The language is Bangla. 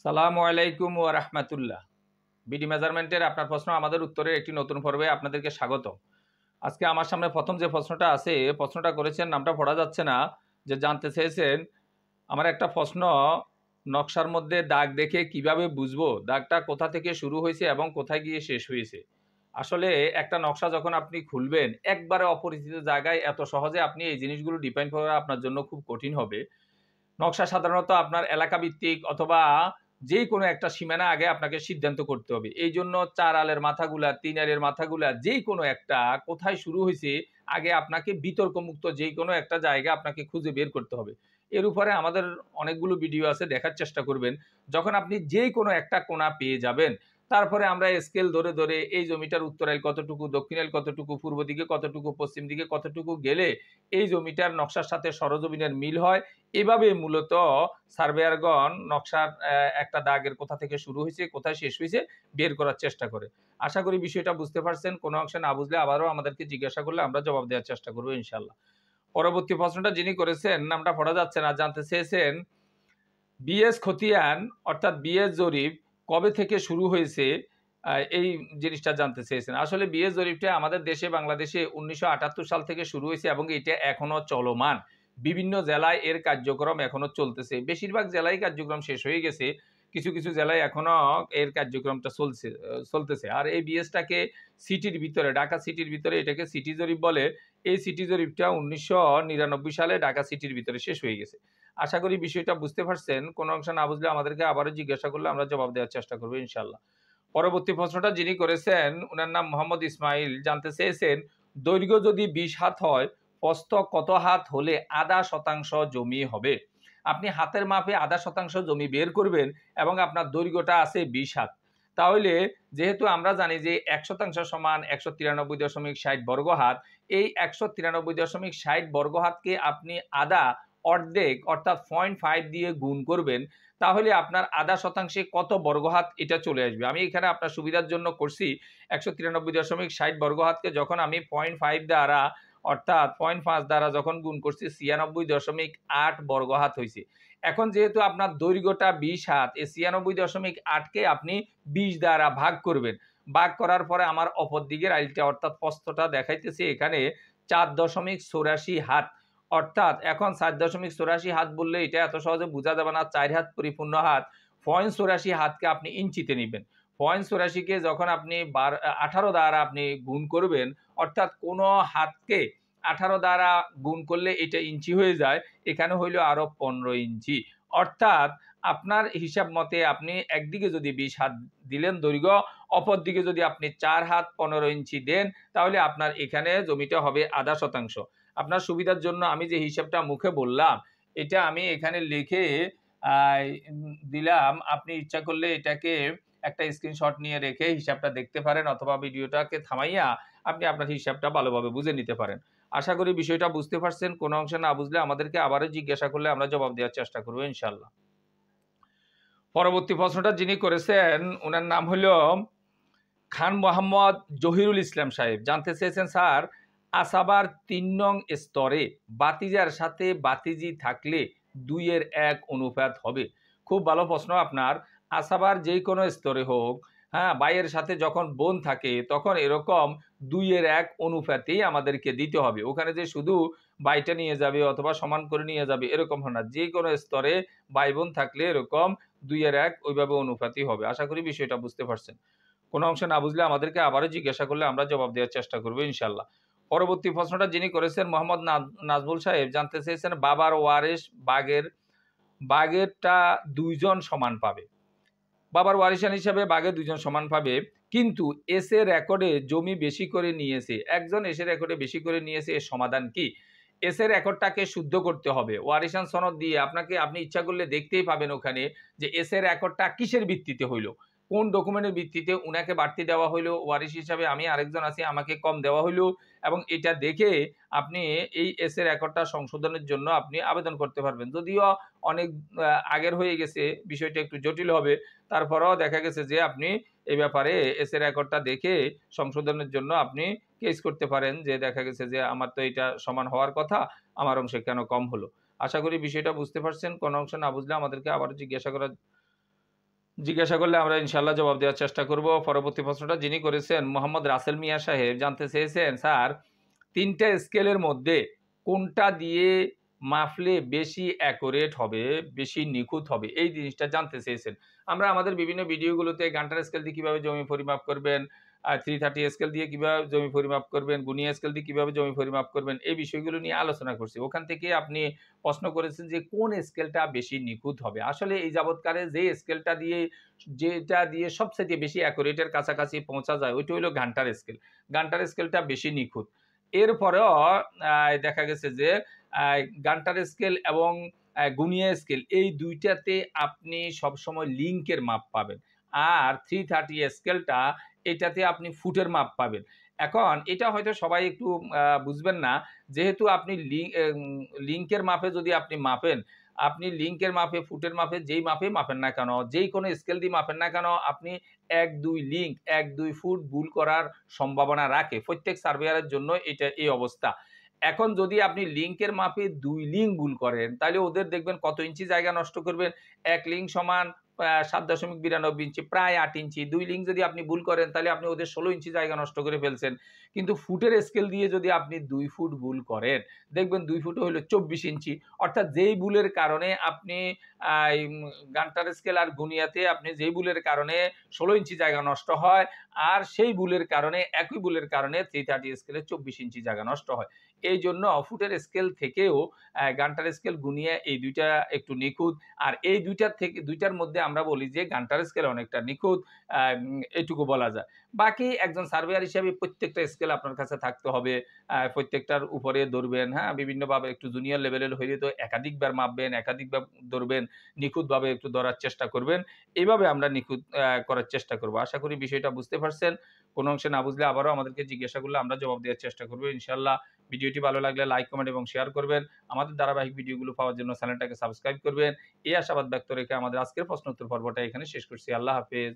সালামু আলাইকুম ওয়া রাহমাতুল্লাহ। বিডি মেজারমেন্টের আপনার প্রশ্ন আমাদের উত্তরের একটি নতুন পর্বে আপনাদেরকে স্বাগত। আজকে আমার সামনে প্রথম যে প্রশ্নটা আছে, প্রশ্নটা করেছেন, নামটা পড়া যাচ্ছে না, যে জানতে চেয়েছেন আমার একটা প্রশ্ন, নকশার মধ্যে দাগ দেখে কিভাবে বুঝবো দাগটা কোথা থেকে শুরু হয়েছে এবং কোথায় গিয়ে শেষ হয়েছে। আসলে একটা নকশা যখন আপনি খুলবেন একবারে অপরিচিত জায়গায়, এত সহজে আপনি এই জিনিসগুলো ডিফাইন করা আপনার জন্য খুব কঠিন হবে। নকশা সাধারণত আপনার এলাকা ভিত্তিক অথবা যে কোনো একটা সীমানা আগে আপনাকে সিদ্ধান্ত করতে হবে। এই জন্য 4 আলের মাথাগুলা, 3 আলের মাথাগুলা যে কোনো একটা কোথায় শুরু হয়েছে আগে আপনাকে বিতর্কমুক্ত যে কোনো একটা জায়গা আপনাকে খুঁজে বের করতে হবে। এর উপরে আমাদের অনেকগুলো ভিডিও আছে, দেখার চেষ্টা করবেন। যখন আপনি যে কোনো একটা কোণা পেয়ে যাবেন, তারপরে আমরা স্কেল ধরে ধরে এই জমিটার উত্তর আইল কতটুকু, দক্ষিণ আইল কতটুকু, পূর্ব দিকে কতটুকু, পশ্চিম দিকে কতটুকু গেলে এই জমিটার নকশার সাথে সরজমিনের মিল হয়, এভাবে মূলত সার্ভেয়ারগণ নকশার একটা দাগের কোথা থেকে শুরু হয়েছে কোথায় শেষ হয়েছে বের করার চেষ্টা করে। আশা করি বিষয়টা বুঝতে পারছেন। কোনো অংশে না বুঝলে আবারও আমাদেরকে জিজ্ঞাসা করলে আমরা জবাব দেওয়ার চেষ্টা করবো ইনশাল্লাহ। পরবর্তী প্রশ্নটা যিনি করেছেন, নামটা পড়া যাচ্ছে না, জানতে চেয়েছেন বিএস খতিয়ান অর্থাৎ বিএস জরিপ কবে থেকে শুরু হয়েছে, এই জিনিসটা জানতে চেয়েছেন। আসলে বিএস জরিপটা আমাদের দেশে বাংলাদেশে 1978 সাল থেকে শুরু হয়েছে এবং এটা এখনো চলমান। বিভিন্ন জেলায় এর কার্যক্রম এখনো চলতেছে। বেশিরভাগ জেলায় কার্যক্রম শেষ হয়ে গেছে, কিছু কিছু জেলায় এখনো এর কার্যক্রমটা চলতেছে। আর এই বিএসটাকে সিটির ভিতরে, ঢাকা সিটির ভিতরে এটাকে সিটি জরিপ বলে। এই সিটি জরিপটা 1999 সালে ঢাকা সিটির ভিতরে শেষ হয়ে গেছে। আশা করি বিষয়টা বুঝতে পারছেন। কোনো অংশ না বুঝলে আমাদেরকে আবারও জিজ্ঞাসা করলে আমরা জবাব দেওয়ার চেষ্টা করবো ইনশাল্লাহ। পরবর্তী প্রশ্নটা যিনি করেছেন উনার নাম মোহাম্মদ ইসমাইল, জানতে চেয়েছেন দৈর্ঘ্য যদি 20 হাত হয়, প্রস্থ কত হাত হলে আধা শতাংশ জমি হবে। আপনি হাতের মাপে আধা শতাংশ জমি বের করবেন এবং আপনার দৈর্ঘ্যটা আছে 20 হাত। তাহলে যেহেতু আমরা জানি যে 1 শতাংশ সমান 193.60 বর্গ হাত, এই 193.60 বর্গ হাতকে আপনি আধা, অর্ধেক অর্থাৎ 0.5 দিয়ে গুণ করবেন, তাহলে আপনার আধা শতাংশে কত বর্গহাত এটা চলে আসবে। আমি এখানে আপনার সুবিধার জন্য করছি 193.60 বর্গহাতকে যখন আমি 0.5 দ্বারা অর্থাৎ 0.5 দ্বারা যখন গুণ করছি 96.8 বর্গহাত হয়েছে। এখন যেহেতু আপনার দৈর্ঘ্যটা 20 হাত, এই 96.8কে আপনি 20 দ্বারা ভাগ করবেন। ভাগ করার পরে আমার অপর দিকের আইলটা অর্থাৎ প্রস্থটা দেখাইতেছে এখানে 4.84 হাত। অর্থাৎ এখন 4.84 হাত বললে এটা এত সহজে বোঝা যাবে না, 4 হাত পরিপূর্ণ হাত। 0.84 হাতকে আপনি ইঞ্চিতে নেবেন। 0.84কে যখন আপনি 18 দ্বারা আপনি গুণ করবেন, অর্থাৎ কোনো হাতকে 18 দ্বারা গুণ করলে এটা ইঞ্চি হয়ে যায়। এখানে হইল আরো 15 ইঞ্চি। অর্থাৎ আপনার হিসাব মতে আপনি একদিকে যদি 20 হাত দিলেন দৈর্ঘ্য, অপর দিকে যদি আপনি 4 হাত 15 ইঞ্চি দেন, তাহলে আপনার এখানে জমিটা হবে আধা শতাংশ। আপনার সুবিধার জন্য আমি যে হিসাবটা মুখে বললাম এটা আমি এখানে লিখে দিলাম। আপনি ইচ্ছা করলে এটাকে একটা স্ক্রিনশট নিয়ে রেখে হিসাবটা দেখতে পারেন, অথবা ভিডিওটাকে থামাইয়া আপনি আপনার হিসাবটা ভালোভাবে বুঝে নিতে পারেন। আশা করি বিষয়টা বুঝতে পারছেন। কোনো অংশে না বুঝলে আমাদেরকে আবারও জিজ্ঞাসা করলে আমরা জবাব দেওয়ার চেষ্টা করবো ইনশাল্লাহ। পরবর্তী প্রশ্নটা যিনি করেছেন ওনার নাম হলো খান মোহাম্মদ জহিরুল ইসলাম সাহেব, জানতে চেয়েছেন স্যার আসাবার 3 নং স্তরে বাতিজার সাথে বাতিজি থাকলে 2-1 অনুপাত হবে। খুব ভালো প্রশ্ন আপনার। আসাবার যে কোনো স্তরে হোক, হ্যাঁ, ভাইয়ের সাথে যখন বোন থাকে তখন এরকম 2-1 অনুপাতেই আমাদেরকে দিতে হবে। ওখানে যে শুধু ভাইটা নিয়ে যাবে অথবা সমান করে নিয়ে যাবে এরকম হয় না। যে কোনো স্তরে ভাই বোন থাকলে এরকম 2-1 ওইভাবে অনুপাতই হবে। আশা করি বিষয়টা বুঝতে পারছেন। কোনো অংশ না বুঝলে আমাদেরকে আবারও জিজ্ঞাসা করলে আমরা জবাব দেওয়ার চেষ্টা করবো ইনশাল্লাহ। পরবর্তী প্রশ্নটা যিনি করেছেন মোহাম্মদ নাজমুল সাহেব, জানতে চেয়েছেন বাবার ওয়ারিশ বাগেরটা 2 জন সমান পাবে। বাবার ওয়ারিশান হিসাবে বাঘে 2 জন সমান পাবে, কিন্তু এসে রেকর্ডে জমি বেশি করে নিয়েছে, একজন এসে রেকর্ডে বেশি করে নিয়েছে, এর সমাধান কি? এসে রেকর্ডটাকে শুদ্ধ করতে হবে। ওয়ারিশান সনদ দিয়ে আপনি ইচ্ছা করলে দেখতেই পাবেন ওখানে যে এসে রেকর্ডটা কিসের ভিত্তিতে হইলো, কোন ডকুমেন্টের ভিত্তিতে উনাকে বাড়তি দেওয়া হইলো, ওয়ারিশ হিসাবে আমি আরেকজন আছি আমাকে কম দেওয়া হইলো, এবং এটা দেখে আপনি এই এসে রেকর্ডটা সংশোধনের জন্য আপনি আবেদন করতে পারবেন। যদিও অনেক আগের হয়ে গেছে, বিষয়টা একটু জটিল হবে, তারপরেও দেখা গেছে যে আপনি এই ব্যাপারে এসে রেকর্ডটা দেখে সংশোধনের জন্য আপনি কেস করতে পারেন, যে দেখা গেছে যে আমার তো এটা সমান হওয়ার কথা, আমার অংশে কেন কম হলো। আশা করি বিষয়টা বুঝতে পারছেন। কোনো অংশ না বুঝলে আমাদেরকে আবার জিজ্ঞাসা করার জিজ্ঞাসা করলে আমরা ইনশাল্লাহ জবাব দেওয়ার চেষ্টা করব। পরবর্তী প্রশ্নটা যিনি করেছেন মোহাম্মদ রাসেল মিয়া সাহেব জানতে চেয়েছেন, স্যার ৩টা স্কেলের মধ্যে কোনটা দিয়ে মাপলে বেশি অ্যাকুরেট হবে, বেশি নিখুঁত হবে, এই জিনিসটা জানতে চেয়েছেন। আমরা আমাদের বিভিন্ন ভিডিওগুলোতে ঘন্টার স্কেল দিয়ে কিভাবে জমি পরিমাপ করবেন, 330 স্কেল দিয়ে কিভাবে জমি পরিমাপ করবেন, গুনিয়া স্কেল দিয়ে কিভাবে জমি পরিমাপ করবেন, এই বিষয়গুলো নিয়ে আলোচনা করছি। ওখান থেকে আপনি প্রশ্ন করেছেন যে কোন স্কেলটা বেশি নিখুঁত হবে। আসলে এই যাবৎকালে যে স্কেলটা দিয়ে, যেটা দিয়ে সবচাইতে বেশি অ্যাকুরেটের কাছাকাছি পৌঁছা যায় ওইটা হলো ঘন্টার স্কেল। ঘন্টার স্কেলটা বেশি নিখুঁত। এরপরেও দেখা গেছে যে ঘন্টার স্কেল এবং গুনিয়া স্কেল এই ২ টাতে আপনি সবসময় লিংকের মাপ পাবেন। আর 330 স্কেলটা এটাতে আপনি ফুটের মাপ পাবেন। এখন এটা হয়তো সবাই একটু বুঝবেন না। যেহেতু আপনি লিংকের মাপে যদি আপনি মাপেন, আপনি লিংকের মাপে, ফুটের মাপে যেই মাপেই মাপেন না কেন, যেই কোনো স্কেল দিয়ে মাপেন না কেন, আপনি ১-২ লিংক, ১-২ ফুট ভুল করার সম্ভাবনা রাখে। প্রত্যেক সার্ভেয়ারের জন্য এটা এই অবস্থা। এখন যদি আপনি লিংকের মাপে ২ লিংক ভুল করেন, তাহলে ওদের দেখবেন কত ইঞ্চি জায়গা নষ্ট করবেন। ১ লিংক সমান ৭.৯২ ইঞ্চি, প্রায় ৮ ইঞ্চি। ২ লিংক যদি আপনি ভুল করেন, তাহলে আপনি ওদের ১৬ ইঞ্চি জায়গা নষ্ট করে ফেলছেন। কিন্তু ফুটের স্কেল দিয়ে যদি আপনি ২ ফুট ভুল করেন, দেখবেন ২ ফুট হইল ২৪ ইঞ্চি। অর্থাৎ যেই ভুলের কারণে আপনি গান্টার স্কেল আর গুনিয়াতে আপনি যেই ভুলের কারণে ১৬ ইঞ্চি জায়গা নষ্ট হয়, আর সেই ভুলের কারণে, একই ভুলের কারণে 330 স্কেলে ২৪ ইঞ্চি জায়গা নষ্ট হয়। এইজন্য ফুটের স্কেল থেকেও গান্টার স্কেল, গুনিয়া এই ২ টা একটু নিখুঁত। আর এই ২ টার মধ্যে আমরা বলি যে গান্টার স্কেল অনেকটা নিখুঁত, এইটুকু বলা যায়। বাকি একজন সার্ভেয়ার হিসেবে প্রত্যেকটা স্কেল আপনার কাছে থাকতে হবে। প্রত্যেকটার উপরে ধরবেন, হ্যাঁ? বিভিন্নভাবে একটু জুনিয়র লেভেলের হইলে তো একাধিকবার মাপবেন, একাধিকবার ধরবেন, নিখুঁতভাবে একটু ধরার চেষ্টা করবেন। এভাবে আমরা নিখুঁত করার চেষ্টা করব। আশা করি বিষয়টা বুঝতে পারছেন। কোন অংশে না বুঝলে আবারও আমাদেরকে জিজ্ঞাসা করলে আমরা জবাব দেওয়ার চেষ্টা করব ইনশাআল্লাহ। ভিডিওটি ভালো লাগলে লাইক, কমেন্ট এবং শেয়ার করবেন। আমাদের ধারাবাহিক ভিডিওগুলো পাওয়ার জন্য চ্যানেলটাকে সাবস্ক্রাইব করবেন। এই আশাবাদ ব্যক্ত রেখে আমাদের আজকের প্রশ্ন উত্তর পর্বটা এখানে শেষ করছি। আল্লাহ হাফেজ।